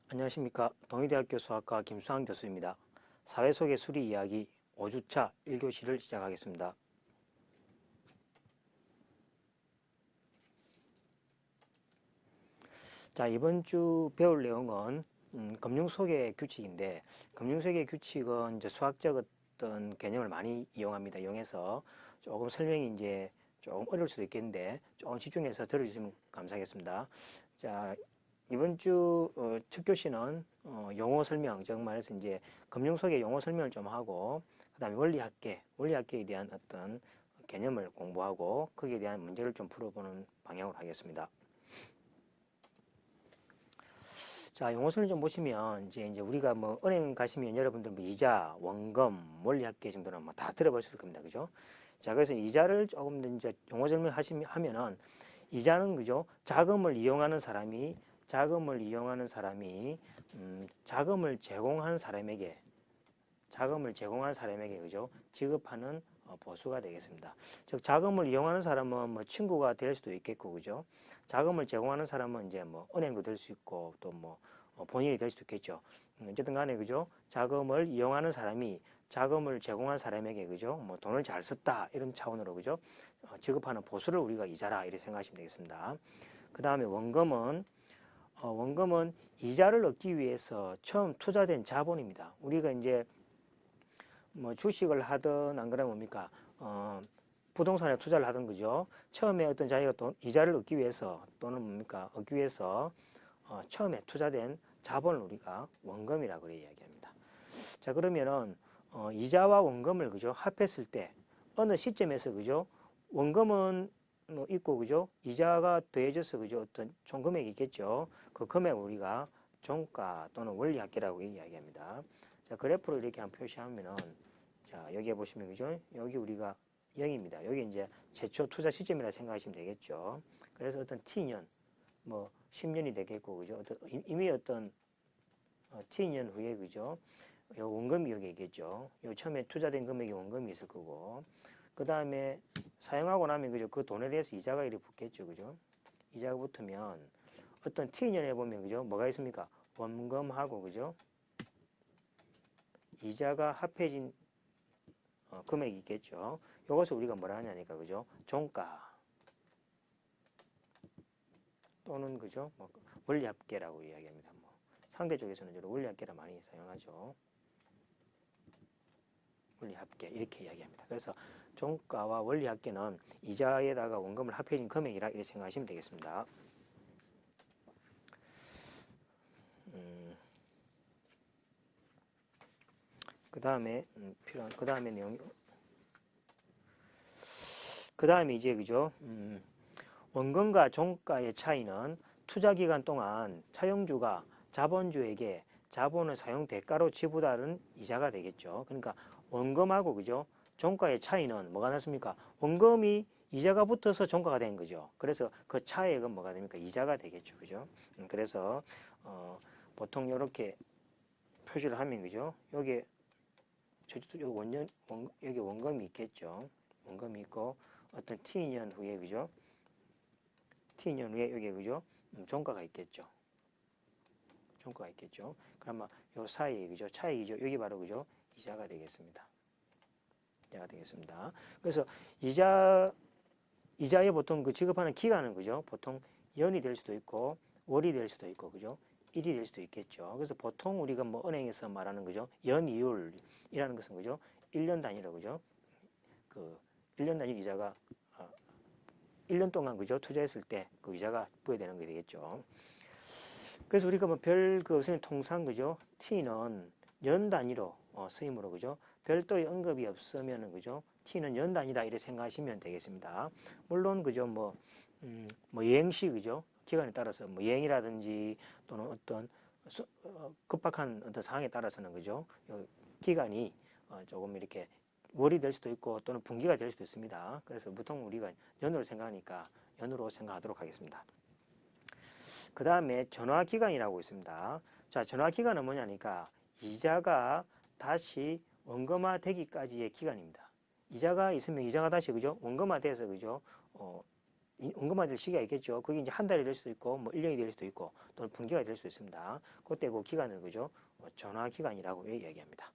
안녕하십니까. 동의대학교 수학과 김수환 교수입니다. 사회 속의 수리 이야기 5주차 1교시를 시작하겠습니다. 자, 이번 주 배울 내용은 금융 속의 규칙인데, 금융 속의 규칙은 이제 수학적 어떤 개념을 많이 이용해서 조금 설명이 이제 조금 어려울 수도 있겠는데 조금 집중해서 들어주시면 감사하겠습니다. 자, 이번 주 첫 교시는 용어 설명, 즉 말해서 이제 금융 속의 용어 설명을 좀 하고, 그다음에 원리학계에 대한 어떤 개념을 공부하고 거기에 대한 문제를 좀 풀어보는 방향으로 하겠습니다. 자, 용어 설명 좀 보시면 이제 우리가 뭐 은행 가시면 여러분들 뭐 이자, 원금, 원리학계 정도는 뭐 다 들어보셨을 겁니다, 그죠? 자, 그래서 이자를 조금 더 이제 용어 설명하면은 이자는 그죠? 자금을 이용하는 사람이 자금을 제공한 사람에게 그죠? 지급하는 보수가 되겠습니다. 즉 자금을 이용하는 사람은 뭐 친구가 될 수도 있겠고 그죠? 자금을 제공하는 사람은 이제 뭐 은행도 될 수 있고 또 뭐 본인이 될 수도 있겠죠. 어쨌든 간에 그죠? 자금을 이용하는 사람이 자금을 제공한 사람에게 그죠? 뭐 돈을 잘 썼다 이런 차원으로 그죠? 지급하는 보수를 우리가 이자라 이렇게 생각하시면 되겠습니다. 그 다음에 원금은 이자를 얻기 위해서 처음 투자된 자본입니다. 우리가 이제 뭐 주식을 하든 안 그러면 뭡니까? 부동산에 투자를 하든 그죠? 처음에 어떤 자기가 이자를 얻기 위해서 또는 뭡니까? 얻기 위해서 처음에 투자된 자본을 우리가 원금이라고 그래 이야기합니다. 자, 그러면은 이자와 원금을 그죠? 합했을 때 어느 시점에서 그죠? 원금은 뭐 있고 그죠? 이자가 더해져서 그죠? 어떤 총 금액이 있겠죠. 그 금액을 우리가 종가 또는 원리학계라고 이야기합니다. 자, 그래프로 이렇게 한번 표시하면은 자, 여기에 보시면 그죠? 여기 우리가 0입니다. 여기 이제 최초 투자 시점이라 생각하시면 되겠죠. 그래서 어떤 T년, 뭐 10년이 되겠고 그죠? 이미 어떤 T년 후에 그죠? 요 원금이 여기 있겠죠. 요 처음에 투자된 금액이 원금이 있을 거고, 그 다음에 사용하고 나면 그죠? 그 돈에 대해서 이자가 이렇게 붙겠죠, 그죠? 이자가 붙으면 어떤 T년에 보면 그죠? 뭐가 있습니까? 원금하고 그죠? 이자가 합해진 금액이 있겠죠. 이것을 우리가 뭐라 하냐니까 그죠? 종가 또는 그죠? 뭐 원리합계라고 이야기합니다. 뭐 상대 쪽에서는 주로 원리합계를 많이 사용하죠. 원리합계 이렇게 이야기합니다. 그래서 종가와 원리합계는 이자에다가 원금을 합해진 금액이라 이렇게 생각하시면 되겠습니다. 그 다음에 필요한 그 다음에 내용 그 다음에 이제 그죠? 원금과 종가의 차이는 투자 기간 동안 차용주가 자본주에게 자본을 사용 대가로 지불하는 이자가 되겠죠. 그러니까 원금하고 그죠? 종가의 차이는 뭐가 났습니까? 원금이 이자가 붙어서 종가가 된 거죠. 그래서 그 차액은 뭐가 됩니까? 이자가 되겠죠. 그죠? 그래서 보통 이렇게 표시를 하면 그죠? 여기 여기 원금이 있겠죠. 원금이 있고 어떤 T년 후에 그죠? T년 후에 여기에 그죠? 종가가 있겠죠. 종가가 있겠죠. 그러면 요 사이에 그죠? 차익이죠. 여기 바로 그죠? 이자가 되겠습니다. 이자가 되겠습니다. 그래서 이자에 보통 그 지급하는 기간은 그죠? 보통 연이 될 수도 있고 월이 될 수도 있고 그죠? 일이 될 수도 있겠죠. 그래서 보통 우리가 뭐 은행에서 말하는 그죠? 연이율이라는 것은 그죠? 1년 단위로 그죠? 그 1년 단위 이자가 1년 동안 그죠? 투자했을 때 그 이자가 부여되는 게 되겠죠. 그래서 우리가 뭐 선생님 통상 그죠? T는 연 단위로 쓰임으로 그죠? 별도의 언급이 없으면은 그죠? T는 연 단위다 이렇게 생각하시면 되겠습니다. 물론 그죠? 뭐 여행시 그죠? 기간에 따라서 뭐 여행이라든지 또는 어떤 급박한 어떤 상황에 따라서는 그죠? 기간이 조금 이렇게 월이 될 수도 있고 또는 분기가 될 수도 있습니다. 그래서 보통 우리가 연으로 생각하니까 연으로 생각하도록 하겠습니다. 그 다음에 전화기간이라고 있습니다. 자, 전화기간은 뭐냐니까 이자가 다시 원금화 되기까지의 기간입니다. 이자가 있으면 이자가 다시 그죠? 원금화 돼서 그죠? 원금화될 시기가 있겠죠. 그게 이제 한 달이 될 수도 있고, 뭐 1년이 될 수도 있고, 또는 분기가 될 수도 있습니다. 그때 그 기간을 그죠? 전화 기간이라고 얘기합니다.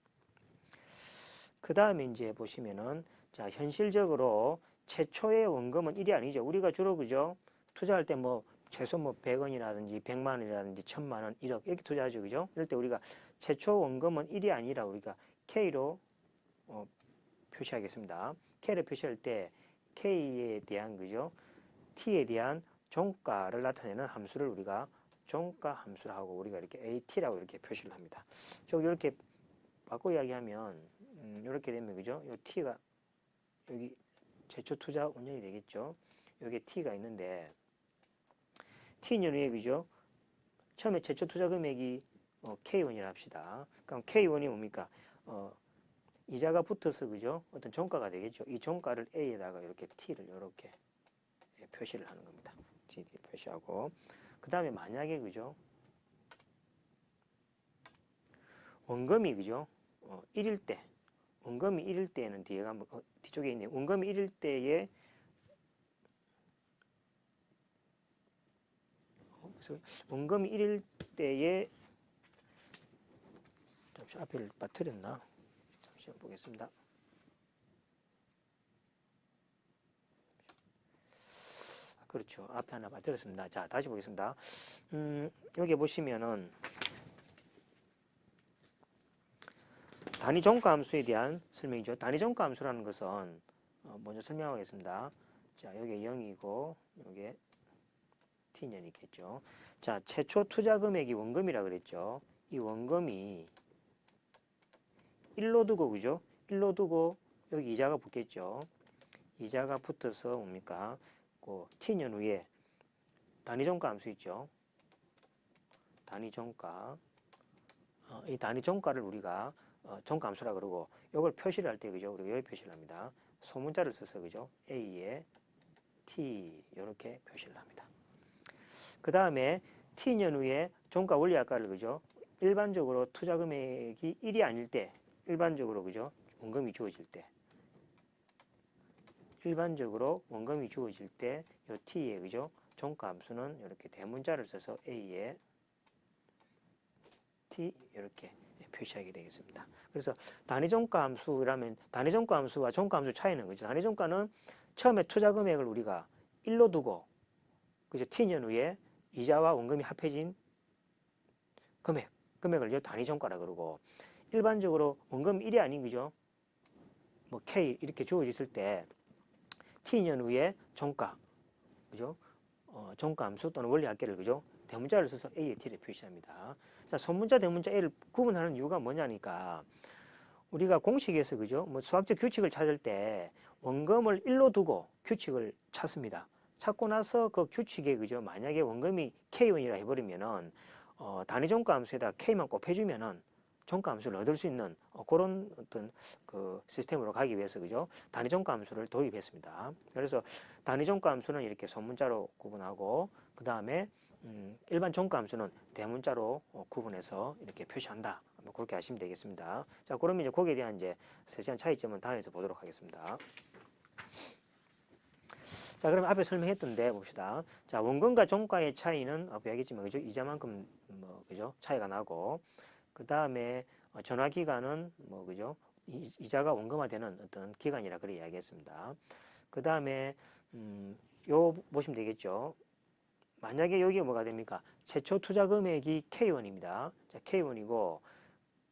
그 다음에 이제 보시면은, 자, 현실적으로 최초의 원금은 1이 아니죠. 우리가 주로 그죠? 투자할 때 뭐, 최소 뭐 100원이라든지 100만 원이라든지 1000만 원, 1억 이렇게 투자하죠. 그죠? 이럴 때 우리가 최초 원금은 1이 아니라 우리가 K로 표시하겠습니다. K를 표시할 때 K에 대한 그죠? T에 대한 종가를 나타내는 함수를 우리가 종가 함수를 하고 우리가 이렇게 AT라고 이렇게 표시를 합니다. 저 이렇게 바꿔 이야기하면 이렇게 되면 그죠? 요 T가 여기 최초 투자 운영이 되겠죠. 여기에 T가 있는데 T년 후에 그죠? 처음에 최초 투자 금액이 K1이라 합시다. 그럼 K1이 뭡니까? 이자가 붙어서 그죠? 어떤 종가가 되겠죠. 이 종가를 A에다가 이렇게 T를 이렇게 표시를 하는 겁니다. T 표시하고 그 다음에 만약에 그죠? 원금이 그죠? 1일 때 원금이 1일 때에는 뒤에 한번 뒤쪽에 있네. 원금이 1일 때에 원금이 1일 때에 잠시 앞에를 빠뜨렸나? 잠시만 보겠습니다. 그렇죠. 앞에 하나 빠뜨렸습니다. 자, 다시 보겠습니다. 여기 보시면은 단위 종가 함수에 대한 설명이죠. 단위 종가 함수라는 것은 먼저 설명하겠습니다. 자, 여기 0이고 여기 T년이 있겠죠. 자, 최초 투자 금액이 원금이라 그랬죠. 이 원금이 1로 두고 그죠? 1로 두고 여기 이자가 붙겠죠. 이자가 붙어서 뭡니까? 그 T년 후에 단위 종가 함수 있죠. 단위 종가. 이 단위 종가를 우리가 종가 함수라 그러고 이걸 표시를 할 때 그죠? 우리가 여기 표시를 합니다. 소문자를 써서 그죠? A에 T 이렇게 표시를 합니다. 그 다음에 T년 후에 종가 원리학과를 그죠? 일반적으로 투자 금액이 1이 아닐 때 일반적으로 그죠? 원금이 주어질 때 일반적으로 원금이 주어질 때 이 T에 그죠? 종가 함수는 이렇게 대문자를 써서 A에 T 이렇게 표시하게 되겠습니다. 그래서 단위 종가 함수라면 단위 종가 함수와 종가 함수 차이는 그죠? 단위 종가는 처음에 투자 금액을 우리가 1로 두고 그죠? T년 후에 이자와 원금이 합해진 금액을 단위 종가라 그러고 일반적으로 원금 1이 아닌 그죠? 뭐 K 이렇게 주어졌을 때 T년 후에 종가 그죠? 종가 함수 또는 원리 합계를 그죠? 대문자를 써서 A에 T를 표시합니다. 자, 소문자 대문자 A를 구분하는 이유가 뭐냐니까 우리가 공식에서 그죠? 뭐 수학적 규칙을 찾을 때 원금을 1로 두고 규칙을 찾습니다. 찾고 나서 그 규칙에 그죠? 만약에 원금이 K1이라 해버리면은 단위 종가 함수에다 K만 곱해주면은 종가 함수를 얻을 수 있는 그런 어떤 그 시스템으로 가기 위해서 그죠? 단위 종가 함수를 도입했습니다. 그래서 단위 종가 함수는 이렇게 소문자로 구분하고 그 다음에 일반 종가 함수는 대문자로 구분해서 이렇게 표시한다. 뭐 그렇게 하시면 되겠습니다. 자, 그러면 이제 거기에 대한 이제 세세한 차이점은 다음에서 보도록 하겠습니다. 자, 그럼 앞에 설명했던데 봅시다. 자, 원금과 종가의 차이는 앞에 얘기했지만 그죠? 이자만큼 뭐 그죠? 차이가 나고 그 다음에 전화 기간은 뭐 그죠? 이자가 원금화되는 어떤 기간이라 그래 이야기했습니다. 그 다음에 요 보시면 되겠죠. 만약에 여기에 뭐가 됩니까? 최초 투자 금액이 K1입니다. 자, K1이고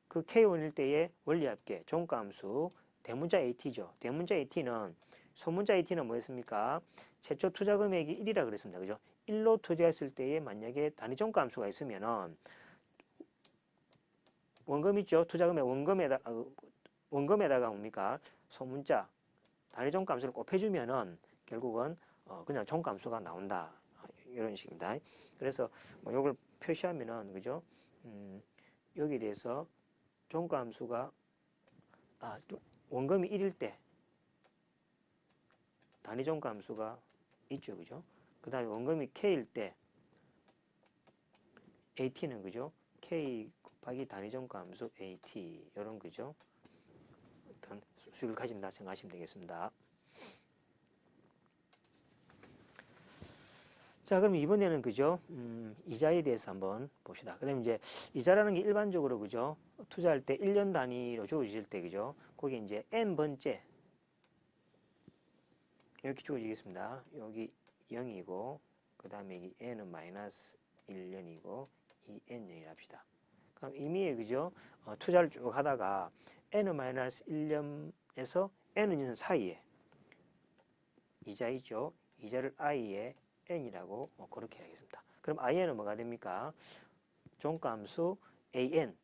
그 K1일 때의 원리합계, 종가함수, 대문자 AT죠. 대문자 AT는 소문자 AT는 뭐였습니까? 최초 투자 금액이 1이라 그랬습니다. 그죠? 1로 투자했을 때에 만약에 단위 종가함수가 있으면은 원금 있죠? 투자 금액 원금에다가 뭡니까? 소문자 단위 종가함수를 곱해주면은 결국은 그냥 종가함수가 나온다. 이런 식입니다. 그래서 뭐 이걸 표시하면은 그죠? 여기에 대해서 종가함수가 원금이 1일 때 단위 종가함수가 있죠, 그죠? 그 다음에 원금이 K일 때 AT는 그죠? K 곱하기 단위 종가함수 AT 이런 그죠? 어떤 수식을 가진다 생각하시면 되겠습니다. 자, 그럼 이번에는 그죠? 이자에 대해서 한번 봅시다. 그다음에 이제 이자라는 게 일반적으로 그죠? 투자할 때 1년 단위로 주어질 때 그죠? 거기 이제 n번째 이렇게 주어지겠습니다. 여기 0이고 그다음에 여기 n은 마이너스 1년이고 이 n년이라 합시다. 그럼 이미에 그죠? 투자를 쭉 하다가 n은 마이너스 1년에서 n년 사이에 이자이죠. 이자를 i에 n이라고 그렇게 하겠습니다. 그럼 in은 뭐가 됩니까? 종가함수 an,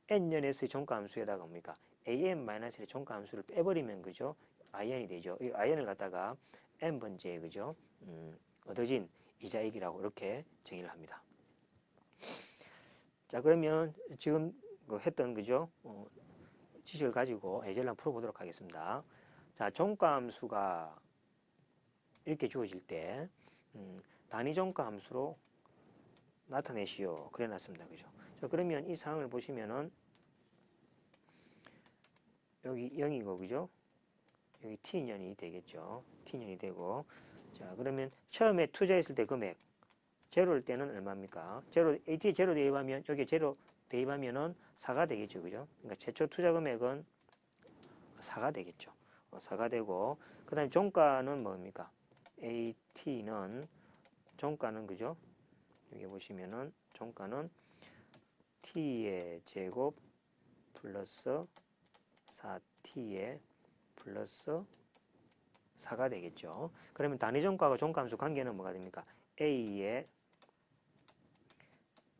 n년에서의 종가함수에다가 뭡니까? an-1의 종가함수를 빼버리면 그죠? in이 되죠. 이 in을 갖다가 n번째 그죠? 얻어진 이자액이라고 이렇게 정의를 합니다. 자, 그러면 지금 했던 그죠? 지식을 가지고 예제를 한번 풀어보도록 하겠습니다. 자, 종가함수가 이렇게 주어질 때 단위 종가 함수로 나타내시오. 그래 놨습니다. 그죠? 자, 그러면 이 상황을 보시면은 여기 0이고 그죠? 여기 t년이 되겠죠. t년이 되고 자, 그러면 처음에 투자했을 때 금액 제로일 때는 얼마입니까? 제로 AT에 제로 대입하면 여기 제로 대입하면은 4가 되겠죠. 그죠? 그러니까 최초 투자 금액은 4가 되겠죠. 4가 되고 그다음에 종가는 뭡니까? AT는 종가는 그죠? 여기 보시면은 종가는 t의 제곱 플러스 4t의 플러스 4가 되겠죠. 그러면 단위 종가와 종가함수 관계는 뭐가 됩니까? a의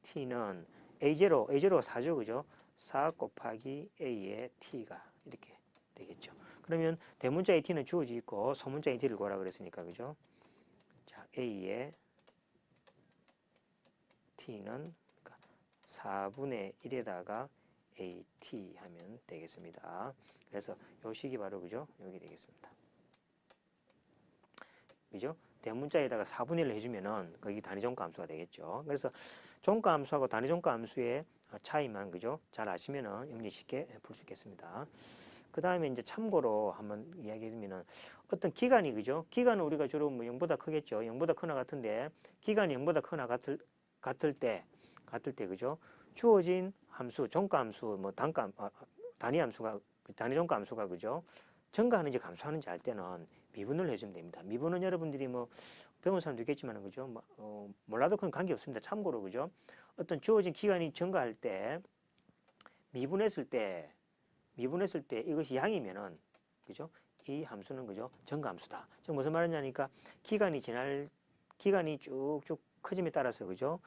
t는 a0가 4죠. 그죠? 4 곱하기 a의 t가 이렇게 되겠죠. 그러면 대문자 at는 주어져 있고 소문자 at를 구하라 그랬으니까 그죠? 자, a의 t는 4분의 1에다가 AT 하면 되겠습니다. 그래서 요 식이 바로 그죠? 여기 되겠습니다. 그죠? 대문자에다가 4분의 1을 해주면은 거기 단위 종가 함수가 되겠죠. 그래서 종가 함수하고 단위 종가 함수의 차이만 그죠? 잘 아시면은 염리 쉽게 풀 수 있겠습니다. 그 다음에 이제 참고로 한번 이야기해주면은 어떤 기간이 그죠? 기간은 우리가 주로 뭐 0보다 크겠죠. 0보다 크나 같은데 기간이 0보다 크나 같을 때 그죠? 주어진 함수, 종가 함수, 뭐 단위 함수가 단위 종가 함수가 그죠? 증가하는지 감소하는지 알 때는 미분을 해주면 됩니다. 미분은 여러분들이 뭐 배운 사람도 있겠지만 그죠? 몰라도 그건 관계 없습니다. 참고로 그죠? 어떤 주어진 기간이 증가할 때 미분했을 때 이것이 양이면은 그죠? 이 함수는 그죠? 증가 함수다. 즉 무슨 말이냐니까 기간이 쭉쭉 커짐에 따라서 그죠?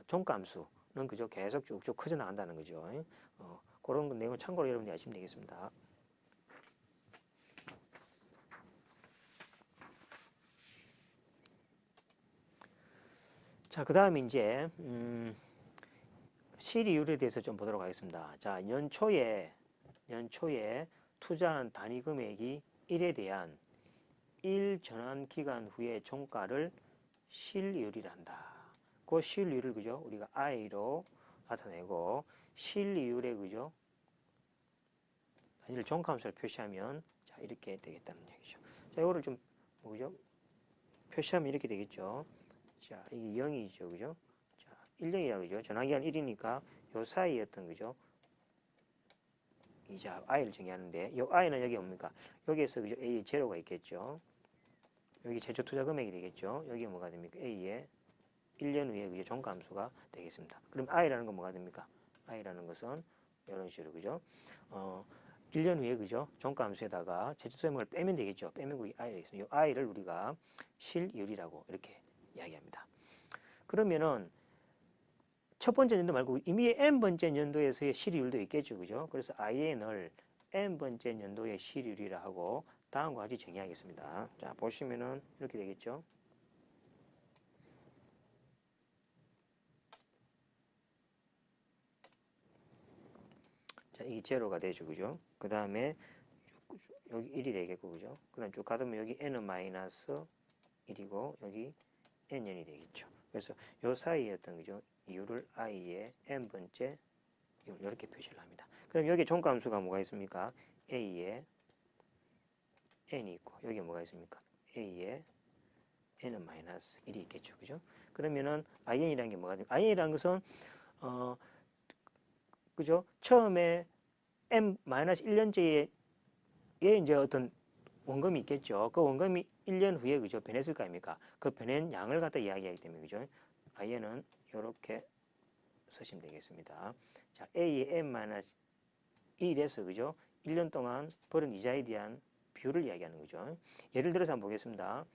종가 함수는 그죠? 계속 쭉쭉 커져 나간다는 거죠. 그런 내용 참고로 여러분들이 아시면 되겠습니다. 자, 그 다음에 이제 실이율에 대해서 좀 보도록 하겠습니다. 자, 연초에 투자한 단위 금액이 1에 대한 1 전환 기간 후의 종가를 실이율이라 한다. 그 실이율을 그죠? 우리가 i로 나타내고 실이율에 그죠? 단위를 종가함수를 표시하면 자, 이렇게 되겠다는 얘기죠. 자, 이거를 좀 뭐죠? 표시하면 이렇게 되겠죠. 자, 이게 0이죠. 그죠? 자, 1년이라 그죠? 전환기간 1이니까 요 사이에 어떤 그죠? 이자 i를 정의하는데 요 i는 여기 뭡니까? 여기에서 그죠? a 제로가 있겠죠. 여기 최초 투자 금액이 되겠죠. 여기 뭐가 됩니까? a의 1년 후에 그죠? 종가함수가 되겠습니다. 그럼 i라는 건 뭐가 됩니까? i라는 것은 이런 식으로 그죠? 1년 후에 그죠? 종가함수에다가 최초 투자 금액을 빼면 되겠죠. 빼면 그게 i 되겠습니다. 요 i를 우리가 실이율이라고 이렇게 이야기합니다. 그러면은 첫 번째 연도 말고 이미 n번째 연도에서의 실이율도 있겠죠. 그죠? 그래서 in을 n번째 연도의 실이율이라 하고 다음과 같이 정의하겠습니다. 자, 보시면은 이렇게 되겠죠. 자, 이게 제로가 되죠. 그죠? 그 다음에 여기 1이 되겠고, 그죠? 그 다음 쭉 가면 여기 n은 마이너스 1이고, 여기 n년이 되겠죠. 그래서 요 사이에 어떤 그죠? 이유를 i의 n번째 이렇게 표시를 합니다. 그럼 여기 종가함수가 뭐가 있습니까? a의 n이 있고 여기 뭐가 있습니까? a의 n은 마이너스 1이 있겠죠. 그죠? 그러면은 in이라는 게 뭐가 됩니까? in이라는 것은 그죠? 처음에 m-1년째에 이제 어떤 원금이 있겠죠. 그 원금이 1년 후에 그죠? 변했을 거 아닙니까? 그 변한 양을 갖다 이야기하기 때문에 그죠? in은 이렇게 쓰시면 되겠습니다. 자, a의 m-1에서 그죠? 1년 동안 벌은 이자에 대한 비율을 이야기하는 거죠. 예를 들어서 한번 보겠습니다.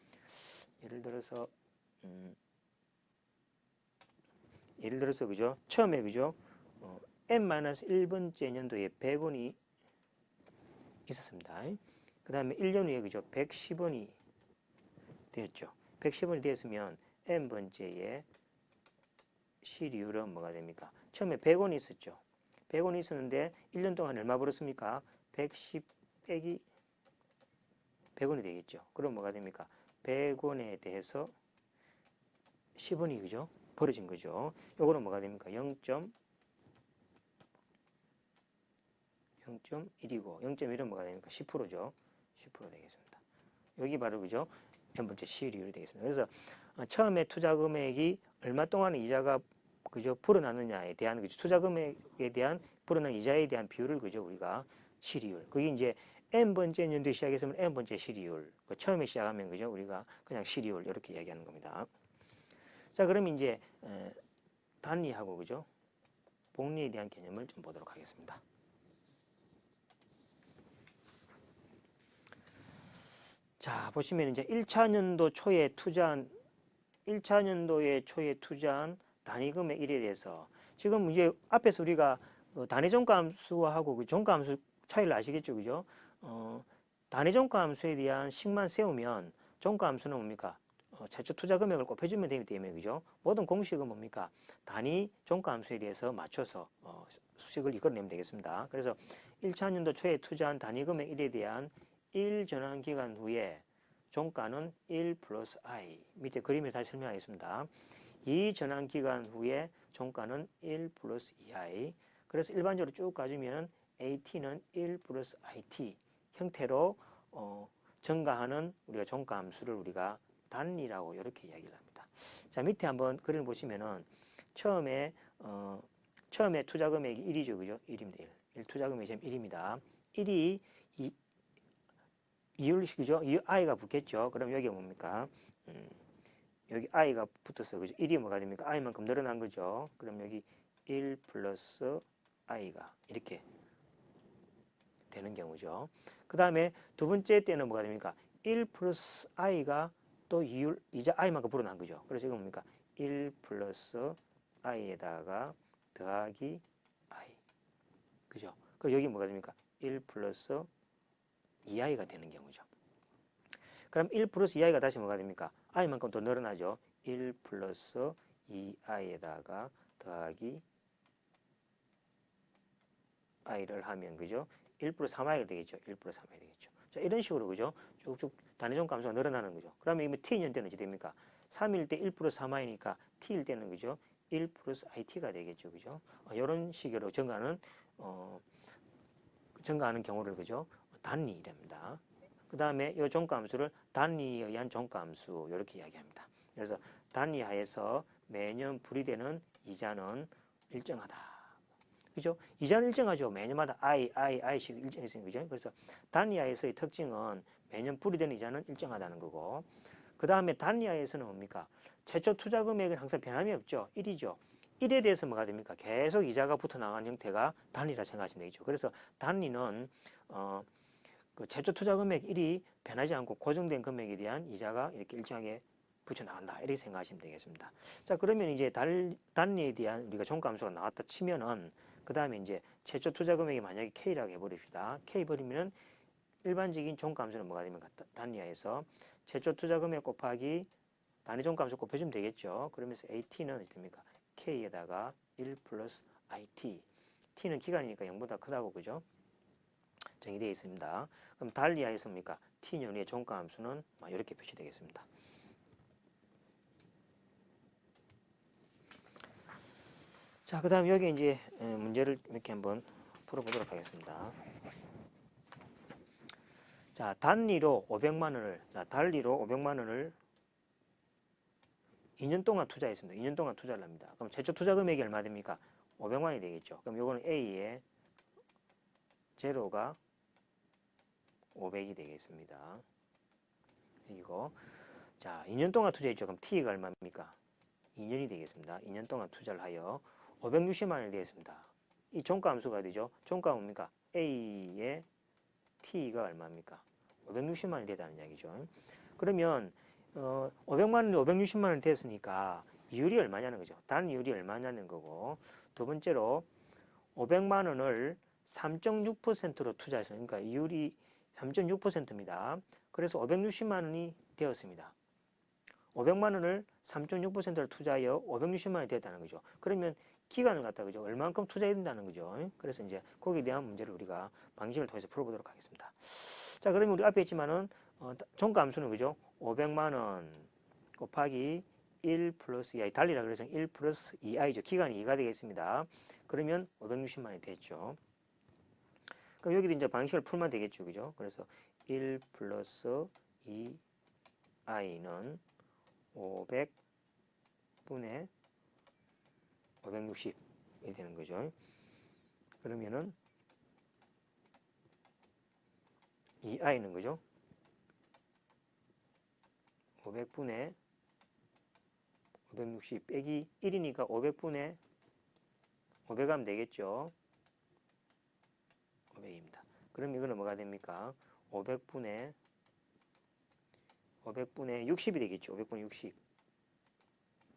예를 들어서 그죠? 처음에 그죠? n-1번째 년도에 100원이 있었습니다. 그 다음에 1년 후에 그죠? 110원이 되었죠. 110원이 되었으면 n번째에 실이율은 뭐가 됩니까? 처음에 100원이 있었죠. 100원이 있었는데 1년 동안 얼마 벌었습니까? 110 빼기 100원이 되겠죠. 그럼 뭐가 됩니까? 100원에 대해서 10원이 그죠? 벌어진 거죠. 요거는 뭐가 됩니까? 0.1이고 0.1은 뭐가 됩니까? 10%죠. 10% 되겠습니다. 여기 바로 그죠? n번째 실이율이 되겠습니다. 그래서 처음에 투자 금액이 얼마 동안 이자가 그죠? 불어나느냐에 대한 그죠? 투자 금액에 대한 불어난 이자에 대한 비율을 그죠? 우리가 실이율. 그게 이제 n번째 년도에 시작했으면 n번째 실이율. 그 처음에 시작하면 그죠? 우리가 그냥 실이율 이렇게 이야기하는 겁니다. 자, 그럼 이제 단리하고 그죠? 복리에 대한 개념을 좀 보도록 하겠습니다. 자, 보시면 이제 1차 년도에 초에 투자한 단위 금액 1에 대해서 지금 이제 앞에서 우리가 단위 종가함수하고 그 종가함수 차이를 아시겠죠, 그죠? 단위 종가함수에 대한 식만 세우면 종가함수는 뭡니까? 최초 투자 금액을 곱해주면 되기 때문에 그죠? 모든 공식은 뭡니까? 단위 종가함수에 대해서 맞춰서 수식을 이끌어내면 되겠습니다. 그래서 1차 년도 초에 투자한 단위 금액 1에 대한 1 전환 기간 후에 종가는 1 플러스 i. 밑에 그림을 다시 설명하겠습니다. 2 전환 기간 후에 종가는 1 플러스 2i. 그래서 일반적으로 쭉 가주면 at는 1 플러스 it 형태로 증가하는 우리가 종가 함수를 우리가 단리라고 이렇게 이야기를 합니다. 자, 밑에 한번 그림을 보시면은 처음에 투자 금액이 1이죠. 그죠? 1입니다. 1 투자 금액이 지금 1입니다. 1이 이율식이죠. 이 i가 붙겠죠. 그럼 여기 뭡니까? 여기 i가 붙어서 그죠? 1이 뭐가 됩니까? i만큼 늘어난 거죠. 그럼 여기 1 플러스 i가 이렇게 되는 경우죠. 그 다음에 두 번째 때는 뭐가 됩니까? 1 플러스 i가 또 이자 i만큼 불어난 거죠. 그래서 이거 뭡니까? 1 플러스 i에다가 더하기 i. 그죠? 그 여기 뭐가 됩니까? 1 플러스 2i가 되는 경우죠. 그럼 1 플러스 2i가 다시 뭐가 됩니까? i만큼 더 늘어나죠. 1 플러스 2i에다가 더하기 i를 하면 그죠? 1 플러스 3i가 되겠죠. 1 플러스 3i 되겠죠. 자, 이런 식으로 그죠? 쭉쭉 단위종 감소가 늘어나는 거죠. 그러면 이거 t년 때는 어찌 됩니까? 3일 때 1 플러스 3i니까 t일 때는 그죠? 1 플러스 it가 되겠죠. 그죠? 이런 식으로 증가하는 경우를 그죠? 단리랍니다. 그 다음에 이 종가함수를 단리에 의한 종가함수 이렇게 이야기합니다. 그래서 단리하에서 매년 불이되는 이자는 일정하다. 그죠? 이자는 일정하죠. 매년마다 i씩 일정했으니까 그죠? 그래서 단리하에서의 특징은 매년 불이되는 이자는 일정하다는 거고, 그 다음에 단리하에서는 뭡니까? 최초 투자 금액은 항상 변함이 없죠. 1이죠. 1에 대해서 뭐가 됩니까? 계속 이자가 붙어 나가는 형태가 단리라 생각하시면 되죠. 그래서 단리는 그 최초 투자 금액 1이 변하지 않고 고정된 금액에 대한 이자가 이렇게 일정하게 붙여 나간다. 이렇게 생각하시면 되겠습니다. 자, 그러면 이제 단리에 대한 우리가 종가함수가 나왔다 치면은 그 다음에 이제 최초 투자 금액이 만약에 K라고 해버립시다. K 버리면은 일반적인 종가함수는 뭐가 됩니까? 단리하에서 최초 투자 금액 곱하기 단위 종가함수 곱해주면 되겠죠. 그러면서 AT는 어떻게 됩니까? K에다가 1 플러스 IT. T는 기간이니까 0보다 크다고 그죠? 정의되어 있습니다. 그럼 단리하에서 뭡니까? T년의 종가함수는 이렇게 표시되겠습니다. 자, 그 다음 여기 이제 문제를 몇 개 한번 풀어보도록 하겠습니다. 자, 단리로 500만 원을 2년 동안 투자했습니다. 2년 동안 투자를 합니다. 그럼 최초 투자 금액이 얼마 됩니까? 500만 원이 되겠죠. 그럼 요거는 A의 제로가 500이 되겠습니다. 이거. 자, 2년 동안 투자했죠. 그럼 T가 얼마입니까? 2년이 되겠습니다. 2년 동안 투자를 하여 560만 원이 되겠습니다. 이 종가 함수가 되죠. 종가 뭡니까? A의 T가 얼마입니까? 560만 원이 되다는 이야기죠. 그러면 500만 원이 560만 원이 됐으니까 이율이 얼마냐는 거죠. 단 이율이 얼마냐는 거고, 두 번째로 500만 원을 3.6%로 투자해서, 그러니까 이율이 3.6%입니다. 그래서 560만 원이 되었습니다. 500만 원을 3.6%를 투자하여 560만 원이 되었다는 거죠. 그러면 기간을 갖다 그죠? 얼만큼 투자해야 된다는 거죠. 그래서 이제 거기에 대한 문제를 우리가 방식을 통해서 풀어보도록 하겠습니다. 자, 그러면 우리 앞에 했지만은 종가 함수는 그죠? 500만 원 곱하기 1 플러스 2i 달리라 그래서 1 플러스 2i죠. 기간이 2가 되겠습니다. 그러면 560만 원이 됐죠. 그럼 여기도 이제 방식을 풀면 되겠죠. 그죠? 그래서 1 플러스 2i는 500분의 560이 되는 거죠. 그러면은 2i는 그죠? 500분의 560 빼기 1이니까 500분의 500 하면 되겠죠. 500입니다. 그럼 이거는 뭐가 됩니까? 500분의 60이 되겠죠. 500분의 60.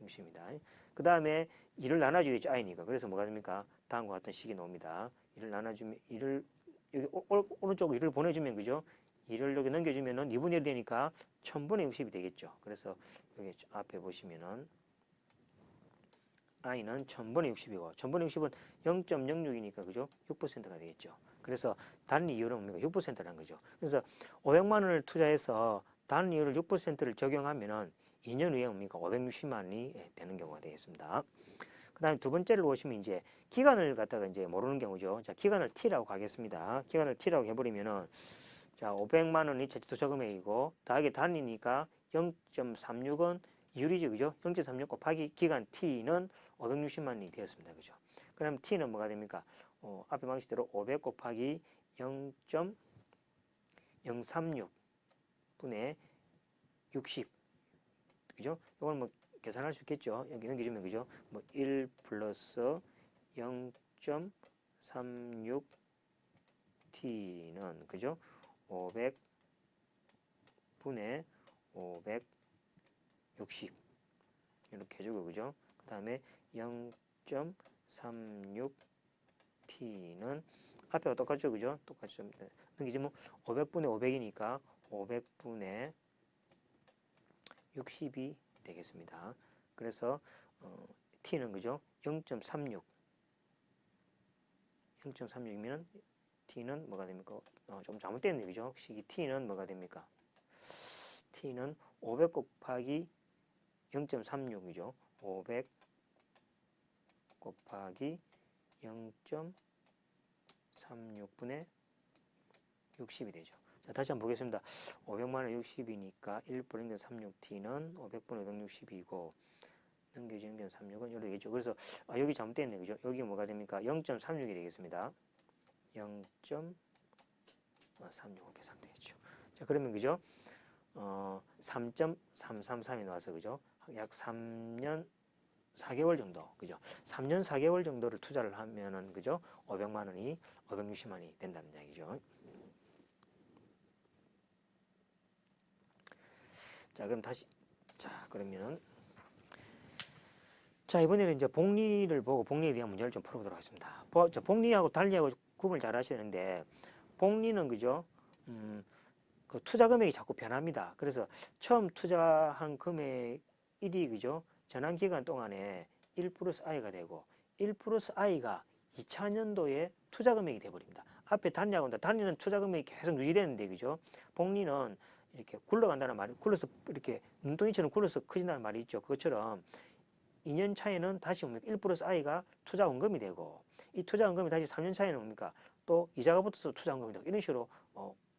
60입니다. 그 다음에 2를 나눠주겠죠. i니까. 그래서 뭐가 됩니까? 다음과 같은 식이 나옵니다. 2를 나눠주면, 2를, 여기 오른쪽으로 2를 보내주면, 그죠? 2를 여기 넘겨주면은 2분의 1이 되니까 1000분의 60이 되겠죠. 그래서 여기 앞에 보시면은 i는 1000분의 60이고, 1000분의 60은 0.06이니까, 그죠? 6%가 되겠죠. 그래서 단 이율은 뭡니까? 6%라는 거죠. 그래서 500만 원을 투자해서 단 이율을 6%를 적용하면은 2년 후에 뭡니까? 560만 원이 되는 경우가 되겠습니다. 그 다음에 두 번째를 보시면 이제 기간을 갖다가 이제 모르는 경우죠. 자, 기간을 T라고 하겠습니다. 기간을 T라고 해버리면은 자, 500만 원이 최초 투자 금액이고 더하기 단위니까 0.36은 이율이죠. 그죠? 0.36 곱하기 기간 T는 560만 원이 되었습니다. 그죠? 그럼 T는 뭐가 됩니까? 앞에 방식대로 500 곱하기 0.036 분의 60. 그죠? 이걸 뭐 계산할 수 있겠죠? 여기 넘겨주면 그죠? 뭐 1 플러스 0.36 t는 그죠? 500 분의 560 이렇게 해주고 그죠? 그 다음에 0.36 t는 앞에가 똑같죠? 그죠? 똑같죠? 넘기지면 500분의 500이니까 500분의 60이 되겠습니다. 그래서 t는 그죠? 0.36 0.36이면 t는 뭐가 됩니까? 좀 잘못됐네 그죠? 식이 t는 뭐가 됩니까? t는 500 곱하기 0.36이죠. 500 곱하기 0.36분의 60이 되죠. 자, 다시 한번 보겠습니다. 500만 원 60이니까 1 플러스 36t는 500분의 560이고 넘겨진 0.36은 여기 되겠죠. 그래서 여기 잘못됐네. 그죠? 여기 뭐가 됩니까? 0.36이 되겠습니다. 0.36 이렇게 상되겠죠. 자, 그러면 그죠? 3.333이 나와서 그죠? 약 3년 4개월 정도, 그죠? 3년 4개월 정도를 투자를 하면은 그죠? 500만 원이 560만 원이 된다는 이야기죠. 자, 그럼 다시 그러면은 자, 이번에는 이제 복리를 보고 복리에 대한 문제를 좀 풀어보도록 하겠습니다. 복리하고 달리하고 구분을 잘 하셔야 되는데 복리는 그죠? 그 투자 금액이 자꾸 변합니다. 그래서 처음 투자한 금액 1이 그죠? 전환 기간 동안에 1 플러스 i가 되고 1 플러스 i가 2000년도에 투자 금액이 되어버립니다. 앞에 단위하고 단위는 투자 금액이 계속 유지되는데 그죠? 복리는 이렇게 굴러간다는 말이 굴러서 이렇게 눈덩이처럼 굴러서 커진다는 말이 있죠. 그것처럼 2년 차에는 다시 뭡니까? 1 플러스 i가 투자 원금이 되고 이 투자 원금이 다시 3년 차에는 뭡니까? 또 이자가 붙어서 투자 원금이 되고 이런 식으로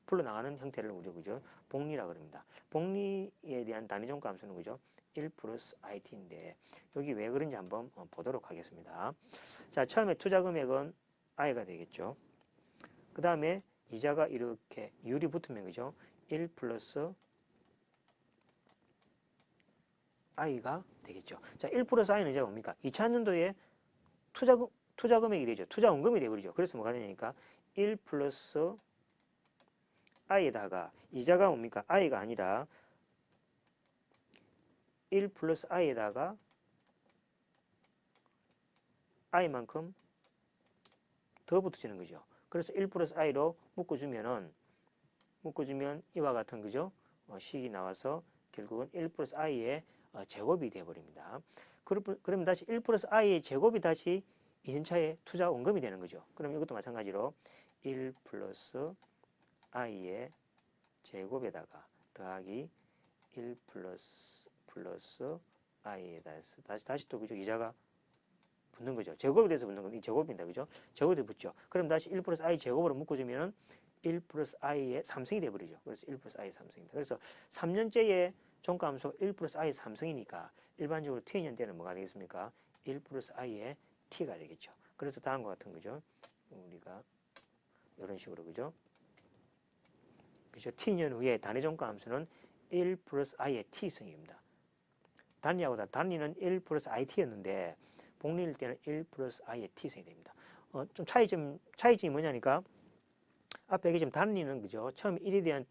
풀러나가는 형태를 우리가 그죠? 복리라 그럽니다. 복리에 대한 단위 종가 함수는 그죠? 1 플러스 IT인데 여기 왜 그런지 한번 보도록 하겠습니다. 자, 처음에 투자 금액은 I가 되겠죠. 그 다음에 이자가 이렇게 유리 붙으면 그죠? 1 플러스 I가 되겠죠. 자, 1 플러스 I는 이제 뭡니까? 2000년도에 투자 금액이 되죠. 투자 원금이 되버리죠. 그래서 뭐가 되냐니까 1 플러스 I에다가 이자가 뭡니까? I가 아니라 1 플러스 I에다가 I만큼 더 붙어지는 거죠. 그래서 1 플러스 I로 묶어주면 이와 같은 그죠? 식이 나와서 결국은 1 플러스 I의 제곱이 되어버립니다. 그러면 다시 1 플러스 I의 제곱이 다시 2년차에 투자 원금이 되는 거죠. 그럼 이것도 마찬가지로 1 플러스 I의 제곱에다가 더하기 1 플러스 I에다 다시 또 그죠? 이자가 붙는 거죠. 제곱에 대해서 붙는 건 이 제곱입니다. 그죠? 제곱에 붙죠. 그럼 다시 1 플러스 I 제곱으로 묶어주면은 1 플러스 I의 3승이 되어버리죠. 그래서 1 플러스 I 3승입니다. 그래서 3년째의 종가함수가 1 플러스 I 3승이니까 일반적으로 T년 때는 뭐가 되겠습니까? 1 플러스 I의 T가 되겠죠. 그래서 다음과 같은 거죠. 우리가 이런 식으로 그죠? 그죠? T년 후에 단위 종가함수는 1 플러스 I의 T승입니다. 단위하고 단위는 1 플러스 IT였는데 복리일 때는 1 플러스 I의 T승이 됩니다. 좀 차이점이 뭐냐니까 앞에 얘기 좀 단위는 그죠? 처음 1에 대한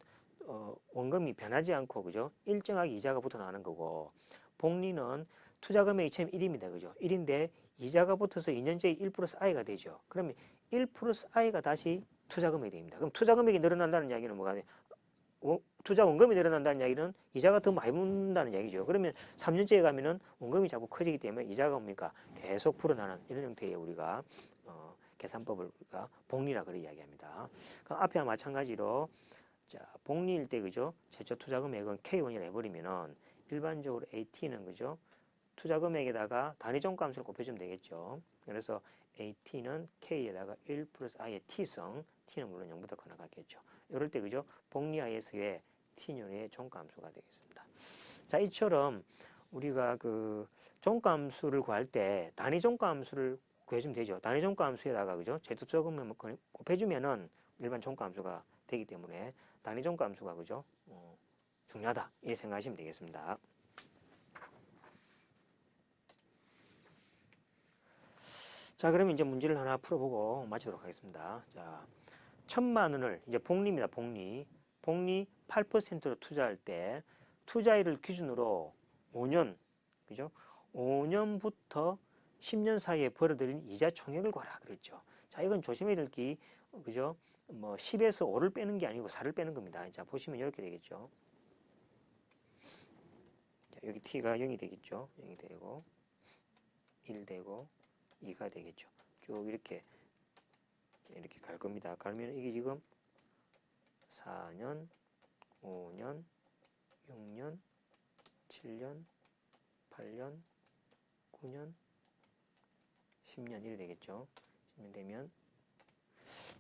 원금이 변하지 않고 그죠? 일정하게 이자가 붙어 나가는 거고 복리는 투자 금액이 처음 1입니다. 그죠? 1인데 이자가 붙어서 2년째 1 플러스 I가 되죠. 그러면 1 플러스 I가 다시 투자 금액이 됩니다. 그럼 투자 금액이 늘어난다는 이야기는 뭐가 돼요? 투자 원금이 늘어난다는 이야기는 이자가 더 많이 붙는다는 얘기죠. 그러면 3년째에 가면은 원금이 자꾸 커지기 때문에 이자가 뭡니까? 계속 불어나는 이런 형태의 우리가 계산법을 우리가 복리라 그래 이야기합니다. 그럼 앞에와 마찬가지로 자, 복리일 때 그죠? 최초 투자 금액은 K1이라 해버리면은 일반적으로 AT는 그죠? 투자 금액에다가 단위 종가함수를 곱해주면 되겠죠. 그래서 AT는 K에다가 1 플러스 I의 T성, T는 물론 0보다 커 나갔겠죠. 이럴 때 그죠? 복리하에서의 T년의 종가함수가 되겠습니다. 자, 이처럼 우리가 그 종가함수를 구할 때 단위 종가함수를 구해주면 되죠. 단위 종가함수에다가 그죠? 제투자 금액을 곱해주면은 일반 종가함수가 되기 때문에 단위 종가함수가 그죠? 중요하다 이렇게 생각하시면 되겠습니다. 자, 그러면 이제 문제를 하나 풀어보고 마치도록 하겠습니다. 자, 1000만 원을 이제 복리입니다. 복리 8%로 투자할 때 투자일을 기준으로 5년, 그죠? 5년부터 10년 사이에 벌어들인 이자 총액을 구하라 그랬죠. 자, 이건 조심해야 될 게, 그죠? 뭐 10에서 5를 빼는 게 아니고 4를 빼는 겁니다. 자, 보시면 이렇게 되겠죠. 자, 여기 t가 0이 되겠죠. 0이 되고 1 되고 2가 되겠죠. 쭉 이렇게 갈 겁니다. 가면 이게 지금 4년, 5년, 6년, 7년, 8년, 9년, 10년 이래 되겠죠. 10년 되면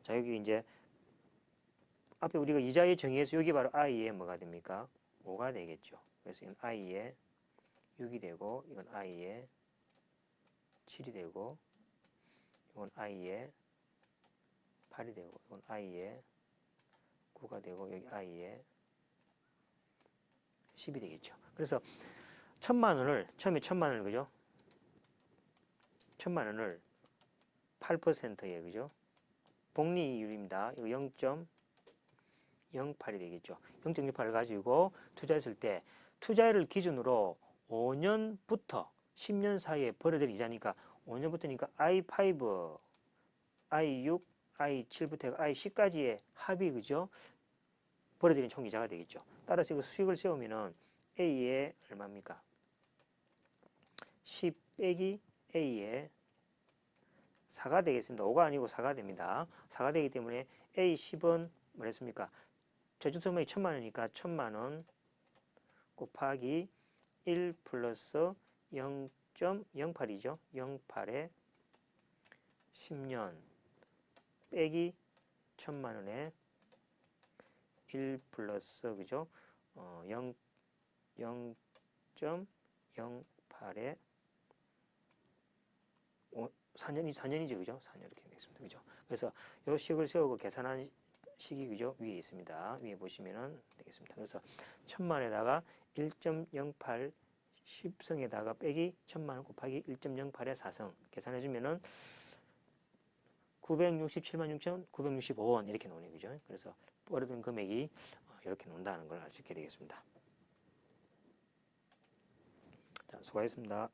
자, 여기 이제 앞에 우리가 이자의 정의에서 여기 바로 i의 뭐가 됩니까? 5가 되겠죠. 그래서 이건 i의 6이 되고 이건 i의 7이 되고 이건 i의 8이 되고 이건 i의 9가 되고 여기 i의 10이 되겠죠. 그래서 1000만 원을 처음에 1000만 원을 그죠? 1000만 원을 8%에 그죠? 복리율입니다. 이거 0.08이 되겠죠. 0.08을 가지고 투자했을 때 투자를 기준으로 5년부터 10년 사이에 벌어들인 이자니까 5년부터니까 I5, I6, I7부터 I10까지의 합이 그죠? 벌어들인 총 이자가 되겠죠. 따라서 이거 수익을 세우면은 A의 얼마입니까? 10 빼기 A의 4가 되겠습니다. 5가 아니고 4가 됩니다. 4가 되기 때문에 A10은 뭐랬습니까? 저축성명이 1000만 원이니까 1000만 원 곱하기 1 플러스 0.08이죠. 08에 10년 빼기 1000만 원에 1 플러스 그죠? 0.08 1.08에 4년이죠, 그죠? 4년 이렇게 되겠습니다, 그죠? 그래서 요 식을 세우고 계산한 식이 그죠? 위에 있습니다. 위에 보시면은 되겠습니다. 그래서 1000만에다가 1.08 10성에다가 빼기 1000만 곱하기 1.08의 4성 계산해 주면은 967만 6,965원 이렇게 나오네요, 그죠? 그래서 벌어든 금액이 이렇게 나온다는 걸 알 수 있게 되겠습니다. 자, 수고하셨습니다.